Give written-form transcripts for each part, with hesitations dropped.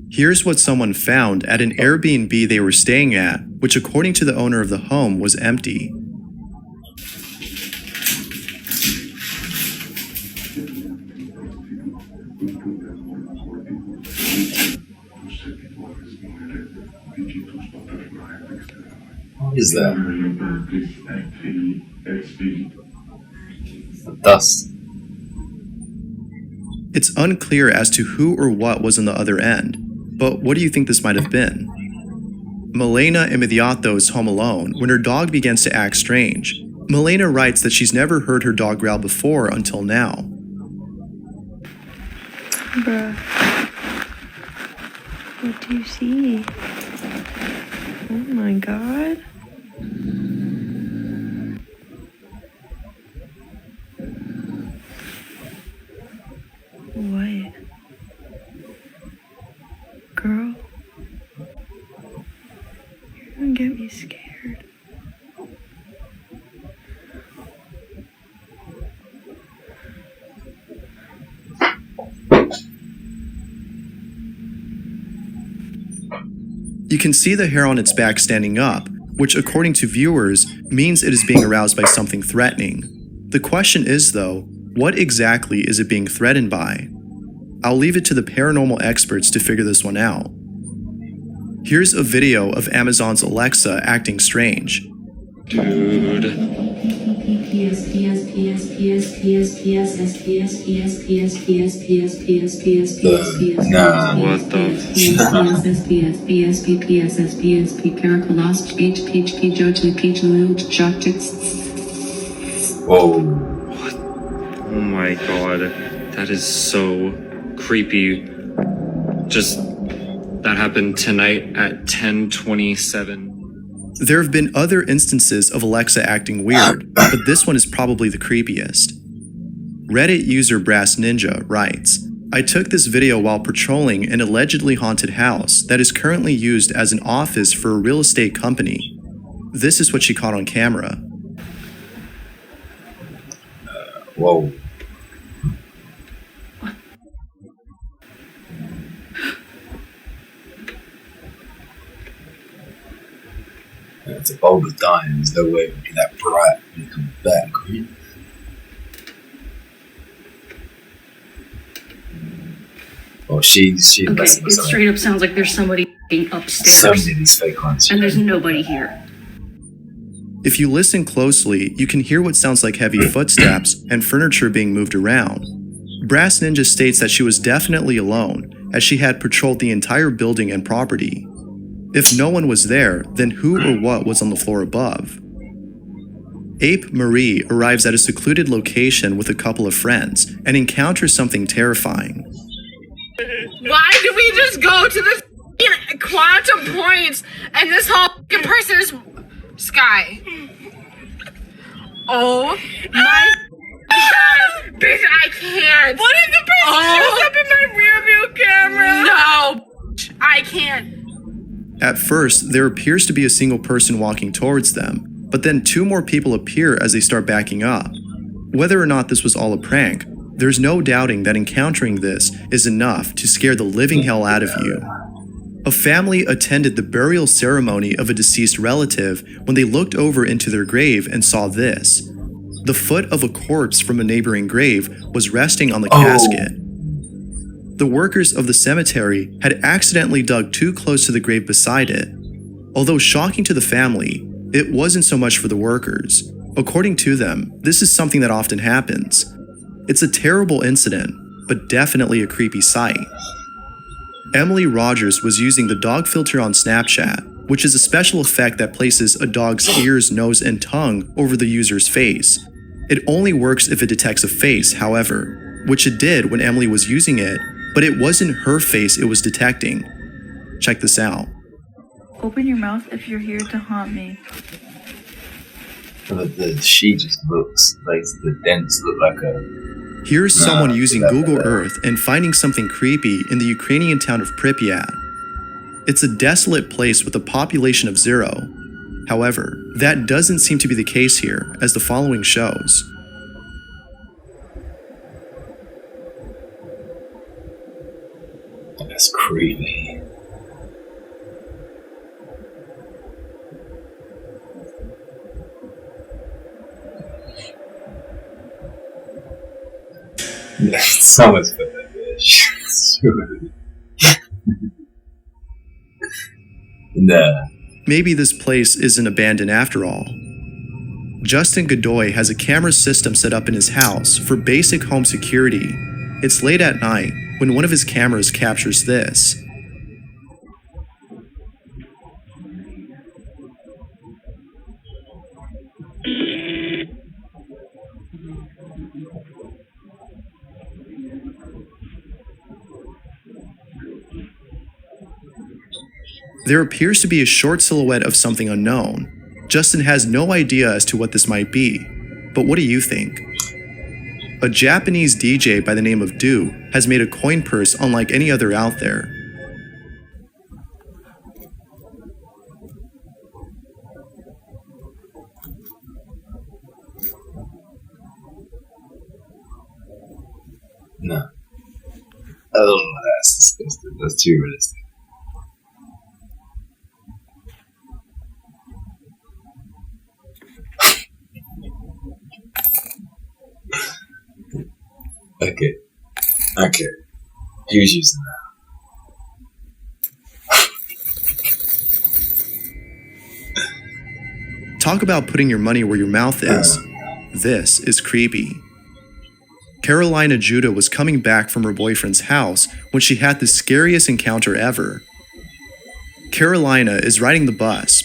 Here's what someone found at an Airbnb they were staying at, which according to the owner of the home was empty. What is that? The dust. It's unclear as to who or what was on the other end, but what do you think this might have been? Milena Immediato is home alone when her dog begins to act strange. Milena writes that she's never heard her dog growl before until now. Bruh. What do you see? Oh my god. What? Girl? You're gonna get me scared. You can see the hair on its back standing up, which according to viewers means it is being aroused by something threatening. The question is though, what exactly is it being threatened by? I'll leave it to the paranormal experts to figure this one out. Here's a video of Amazon's Alexa acting strange. Dude. What the Whoa. What? Oh my god. That is so creepy. Just that happened tonight at 10:27. There have been other instances of Alexa acting weird, but this one is probably the creepiest. Reddit user Brass Ninja writes, I took this video while patrolling an allegedly haunted house that is currently used as an office for a real estate company. This is what she caught on camera. Whoa. It's a bulb of dying. There's no way it would be that bright when it comes back, right? Well, she's Okay, it straight up sounds like there's somebody upstairs. So many of these fake ones. And there's nobody here. If you listen closely, you can hear what sounds like heavy footsteps and furniture being moved around. Brass Ninja states that she was definitely alone, as she had patrolled the entire building and property. If no one was there, then who or what was on the floor above? Ape Marie arrives at a secluded location with a couple of friends and encounters something terrifying. Why do we just go to the quantum points and this whole person is Sky? Oh my god, bitch, I can't. What if the person shows up in my rear view camera? No, I can't. At first, there appears to be a single person walking towards them, but then two more people appear as they start backing up. Whether or not this was all a prank, there's no doubting that encountering this is enough to scare the living hell out of you. A family attended the burial ceremony of a deceased relative when they looked over into their grave and saw this. The foot of a corpse from a neighboring grave was resting on the casket. The workers of the cemetery had accidentally dug too close to the grave beside it. Although shocking to the family, it wasn't so much for the workers. According to them, this is something that often happens. It's a terrible incident, but definitely a creepy sight. Emily Rogers was using the dog filter on Snapchat, which is a special effect that places a dog's ears, nose, and tongue over the user's face. It only works if it detects a face, however, which it did when Emily was using it, but it wasn't her face it was detecting. Check this out. Open your mouth if you're here to haunt me. She just looks like the dents look like a... Here's someone using Google Earth and finding something creepy in the Ukrainian town of Pripyat. It's a desolate place with a population of 0. However, that doesn't seem to be the case here, as the following shows. That's creepy. That's so much for that bitch. Nah. Maybe this place isn't abandoned after all. Justin Godoy has a camera system set up in his house for basic home security. It's late at night when one of his cameras captures this. There appears to be a short silhouette of something unknown. Justin has no idea as to what this might be, but what do you think? A Japanese DJ by the name of Do has made a coin purse unlike any other out there. No. Oh, that's disgusting. That's too realistic. Okay. Who's using that? Talk about putting your money where your mouth is. This is creepy. Carolina Judah was coming back from her boyfriend's house when she had the scariest encounter ever. Carolina is riding the bus,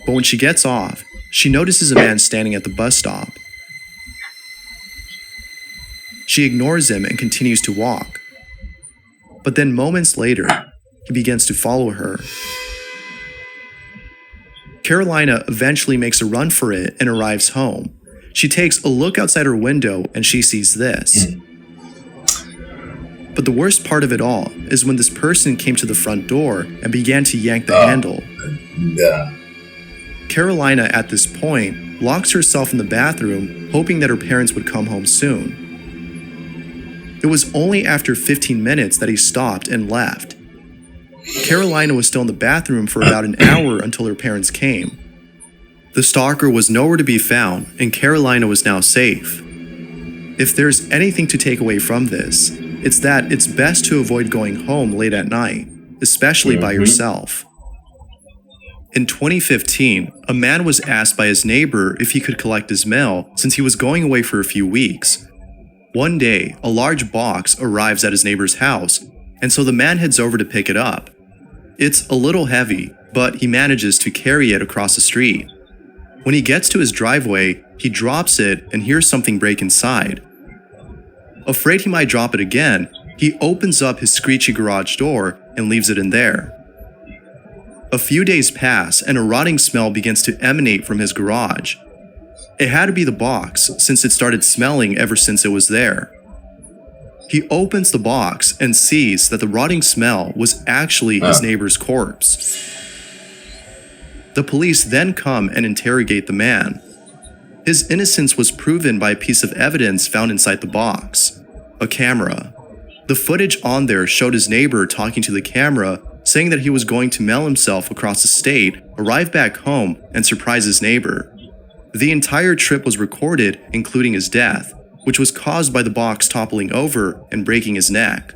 but when she gets off, she notices a man standing at the bus stop. She ignores him and continues to walk. But then moments later, he begins to follow her. Carolina eventually makes a run for it and arrives home. She takes a look outside her window and she sees this. But the worst part of it all is when this person came to the front door and began to yank the handle. Carolina, at this point, locks herself in the bathroom, hoping that her parents would come home soon. It was only after 15 minutes that he stopped and left. Carolina was still in the bathroom for about an hour until her parents came. The stalker was nowhere to be found, and Carolina was now safe. If there's anything to take away from this, it's that it's best to avoid going home late at night, especially by yourself. In 2015, a man was asked by his neighbor if he could collect his mail since he was going away for a few weeks. One day, a large box arrives at his neighbor's house, and so the man heads over to pick it up. It's a little heavy, but he manages to carry it across the street. When he gets to his driveway, he drops it and hears something break inside. Afraid he might drop it again, he opens up his screechy garage door and leaves it in there. A few days pass and a rotting smell begins to emanate from his garage. It had to be the box since it started smelling ever since it was there. He opens the box and sees that the rotting smell was actually his neighbor's corpse. The police then come and interrogate the man. His innocence was proven by a piece of evidence found inside the box, a camera. The footage on there showed his neighbor talking to the camera, saying that he was going to mail himself across the state, arrive back home, and surprise his neighbor. The entire trip was recorded, including his death, which was caused by the box toppling over and breaking his neck.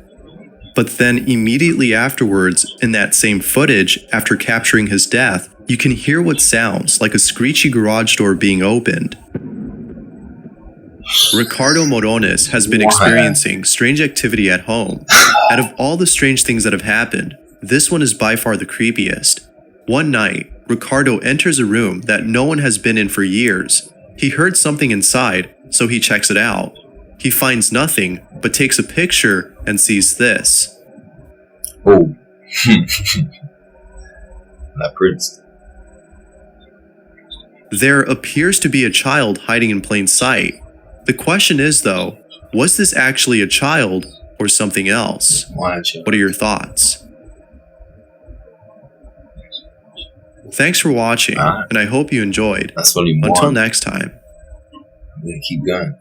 But then immediately afterwards, in that same footage, after capturing his death, you can hear what sounds like a screechy garage door being opened. Ricardo Morones has been experiencing strange activity at home. Out of all the strange things that have happened, this one is by far the creepiest. One night, Ricardo enters a room that no one has been in for years. He heard something inside, so he checks it out. He finds nothing, but takes a picture and sees this. Oh. That prince. There appears to be a child hiding in plain sight. The question is, though, was this actually a child or something else? What are your thoughts? Thanks for watching, and I hope you enjoyed. That's what he wants. Until next time. I'm gonna keep going.